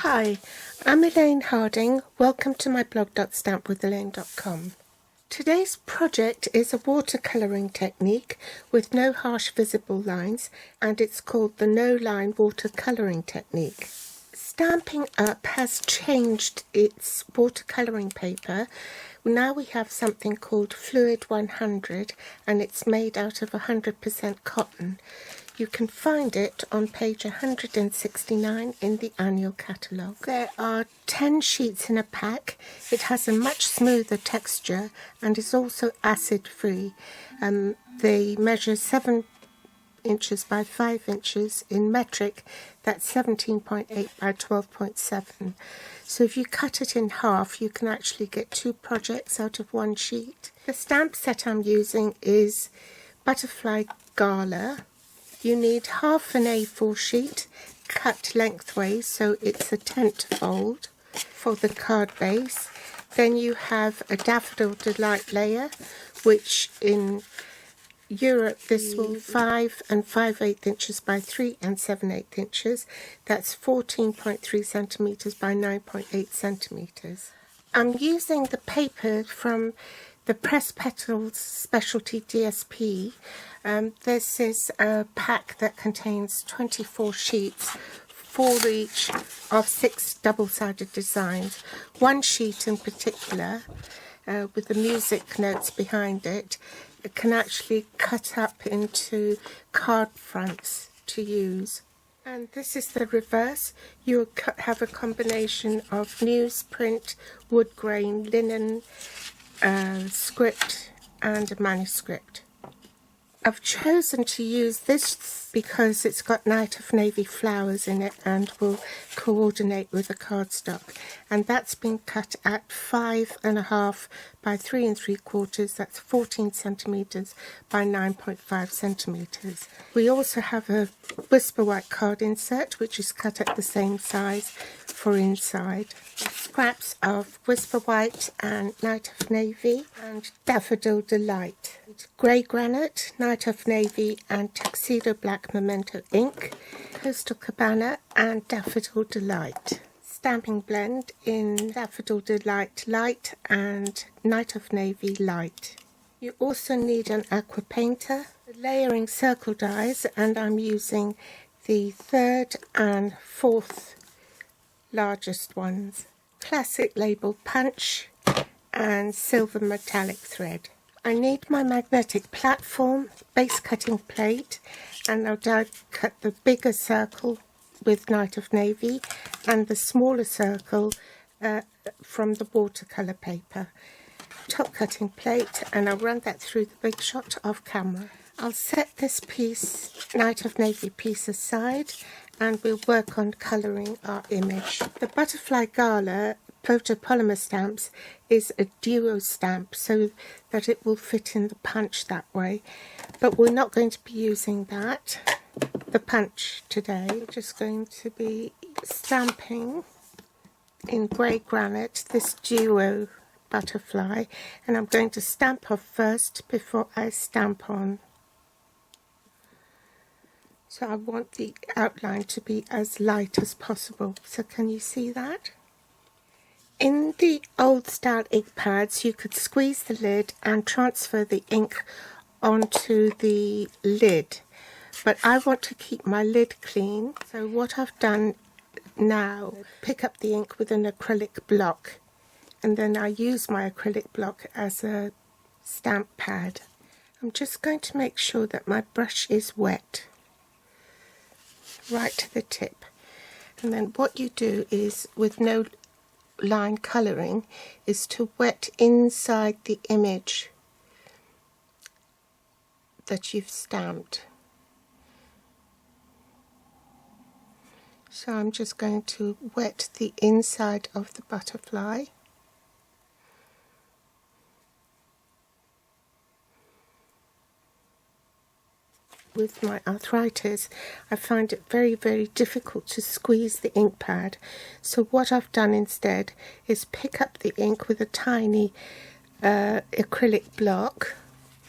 Hi, I'm Elaine Harding. Welcome to my blog.stampwithelaine.com. Today's project is a watercolouring technique with no harsh visible lines, and it's called the No Line Watercolouring Technique. Stampin Up has changed its watercolouring paper. Now we have something called Fluid 100, and it's made out of 100% cotton. You can find it on page 169 in the annual catalogue. There are 10 sheets in a pack. It has a much smoother texture and is also acid free. They measure 7 inches by 5 inches in metric. That's 17.8 by 12.7. So if you cut it in half, you can actually get 2 projects out of 1 sheet. The stamp set I'm using is Butterfly Gala. You need half an A4 sheet cut lengthways, so it's a tent fold for the card base. Then you have a Daffodil Delight layer, which in Europe this will 5 5/8 inches by 3 7/8 inches. That's 14.3 centimeters by 9.8 centimeters. I'm using the paper from the Press Petals Specialty DSP. This is a pack that contains 24 sheets, 4 each of 6 double-sided designs. 1 sheet in particular, with the music notes behind it, can actually cut up into card fronts to use. And this is the reverse. You have a combination of newsprint, wood grain, linen, script and a manuscript. I've chosen to use this because it's got Night of Navy flowers in it and will coordinate with the cardstock, and that's been cut at 5.5 by 3 3/4. That's 14 centimeters by 9.5 centimeters. We also have a Whisper White card insert, which is cut at the same size for inside. Scraps of Whisper White and Night of Navy and Daffodil Delight. Grey Granite, Night of Navy and Tuxedo Black Memento ink. Coastal Cabana and Daffodil Delight. Stamping blend in Daffodil Delight Light and Night of Navy Light. You also need an aqua painter, layering circle dies, and I'm using the 3rd and 4th largest ones. Classic label punch and silver metallic thread. I need my magnetic platform, base cutting plate, and I'll cut the bigger circle with Night of Navy and the smaller circle from the watercolour paper. Top cutting plate, and I'll run that through the big shot off camera. I'll set this piece, Night of Navy piece, aside, and we'll work on colouring our image. The Butterfly Gala photopolymer stamps is a duo stamp, so that it will fit in the punch that way, but we're not going to be using the punch today. We're just going to be stamping in grey granite this duo butterfly, and I'm going to stamp off first before I stamp on. So I want the outline to be as light as possible. So can you see that? In the old style ink pads, you could squeeze the lid and transfer the ink onto the lid. But I want to keep my lid clean. So what I've done now, pick up the ink with an acrylic block, and then I use my acrylic block as a stamp pad. I'm just going to make sure that my brush is wet right to the tip. And then what you do is, with no line colouring, is to wet inside the image that you've stamped. So I'm just going to wet the inside of the butterfly. With my arthritis, I find it very, very difficult to squeeze the ink pad. So what I've done instead is pick up the ink with a tiny acrylic block,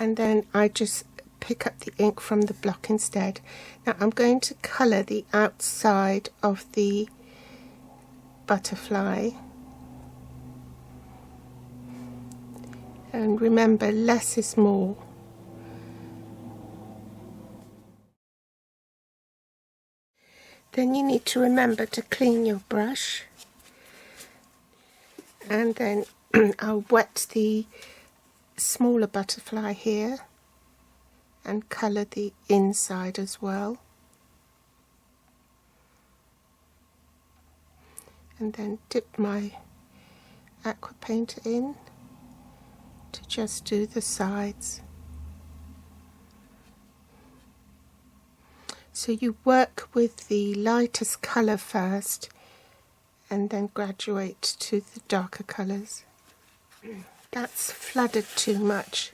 and then I just pick up the ink from the block instead. Now I'm going to colour the outside of the butterfly. And remember, less is more. Then you need to remember to clean your brush, and then I'll wet the smaller butterfly here and colour the inside as well, and then dip my aqua paint in to just do the sides. So you work with the lightest colour first and then graduate to the darker colours. That's flooded too much,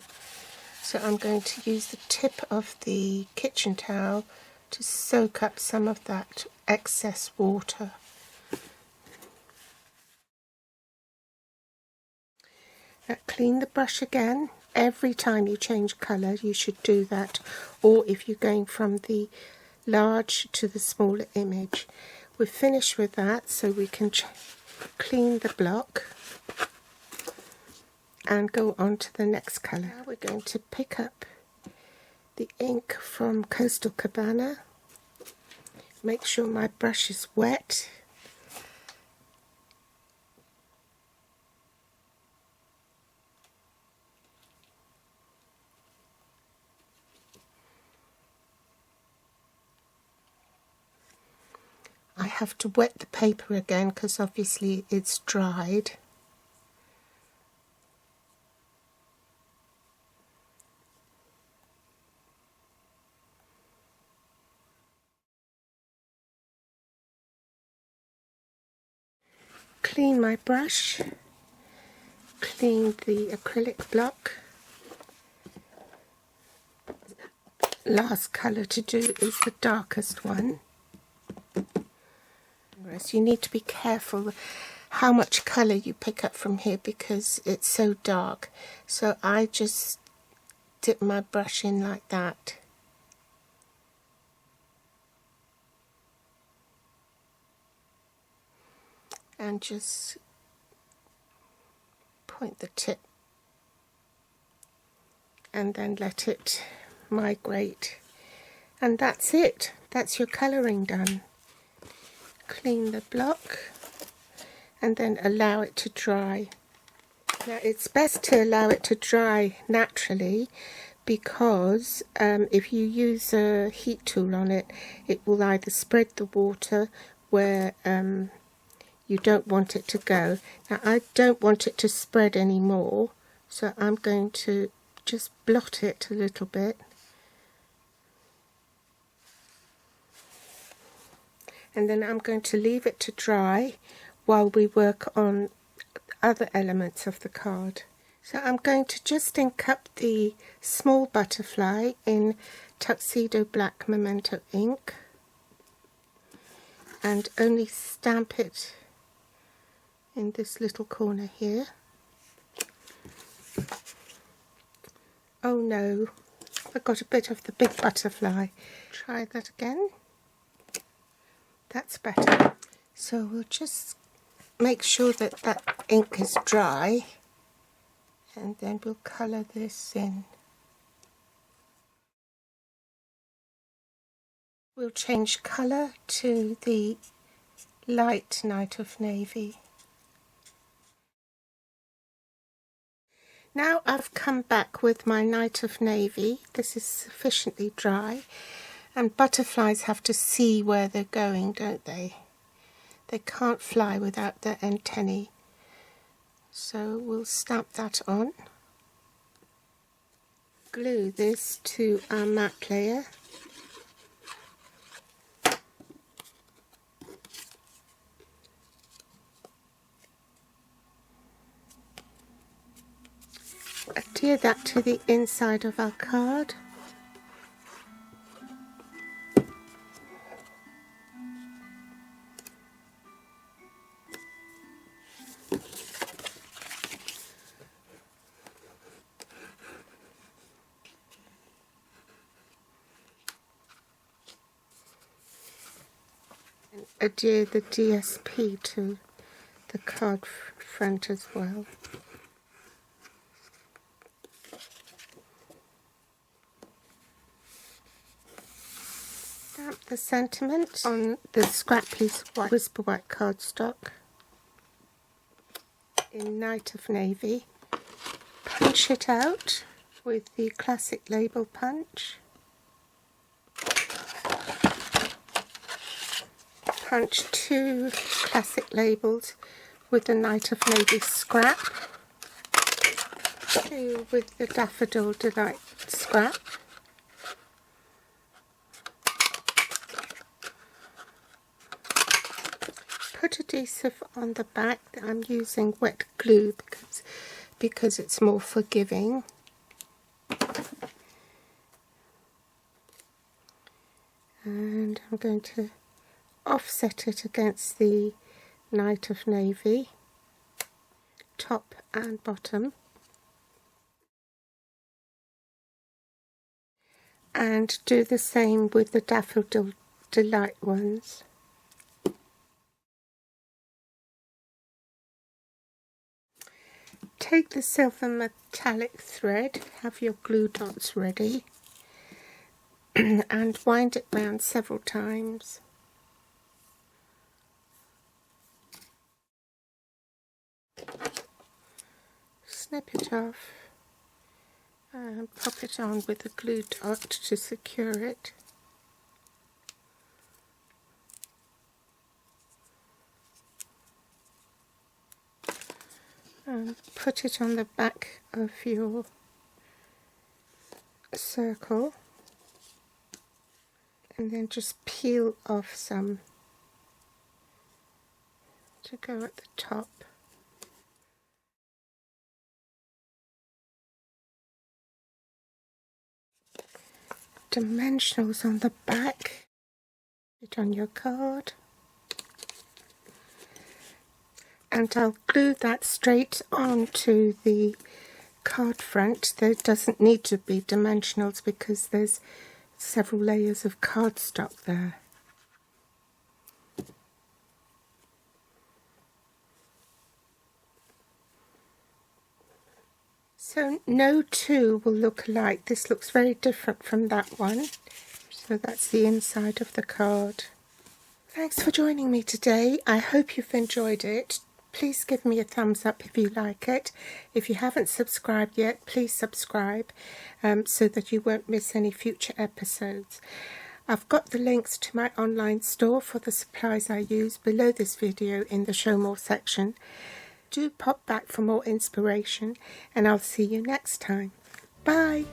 so I'm going to use the tip of the kitchen towel to soak up some of that excess water. Now clean the brush again. Every time you change colour you should do that, or if you're going from the large to the smaller image. We're finished with that, so we can clean the block and go on to the next colour. Now we're going to pick up the ink from Coastal Cabana. Make sure my brush is wet. I have to wet the paper again because obviously it's dried. Clean my brush, clean the acrylic block. Last colour to do is the darkest one. You need to be careful how much colour you pick up from here because it's so dark. So I just dip my brush in like that. And just point the tip and then let it migrate. And that's it. That's your colouring done. Clean the block and then allow it to dry. Now it's best to allow it to dry naturally because if you use a heat tool on it, it will either spread the water where you don't want it to go. Now I don't want it to spread anymore, so I'm going to just blot it a little bit. And then I'm going to leave it to dry while we work on other elements of the card. So I'm going to just ink up the small butterfly in Tuxedo Black Memento ink and only stamp it in this little corner here. Oh no, I got a bit of the big butterfly. Try that again. That's better. So we'll just make sure that that ink is dry and then we'll colour this in. We'll change colour to the light Night of Navy. Now I've come back with my Night of Navy. This is sufficiently dry, and butterflies have to see where they're going, don't they? They can't fly without their antennae. So we'll stamp that on. Glue this to our matte layer. Adhere that to the inside of our card. And adhere the DSP to the card front as well. Stamp the sentiment on the scrap piece of Whisper White cardstock in Night of Navy. Punch it out with the classic label punch. Punch 2 classic labels with the Night of Navy scrap. 2 with the Daffodil Delight scrap. Put adhesive on the back. I'm using wet glue because it's more forgiving. And I'm going to offset it against the Night of Navy, top and bottom. And do the same with the Daffodil Delight ones. Take the silver metallic thread, have your glue dots ready, and wind it round several times. Snip it off and pop it on with a glue dot to secure it. And put it on the back of your circle, and then just peel off some to go at the top. Dimensionals on the back, put it on your card. And I'll glue that straight onto the card front. There doesn't need to be dimensionals because there's several layers of cardstock there. So no two will look alike. This looks very different from that one. So that's the inside of the card. Thanks for joining me today. I hope you've enjoyed it. Please give me a thumbs up if you like it. If you haven't subscribed yet, please subscribe so that you won't miss any future episodes. I've got the links to my online store for the supplies I use below this video in the Show More section. Do pop back for more inspiration, and I'll see you next time. Bye!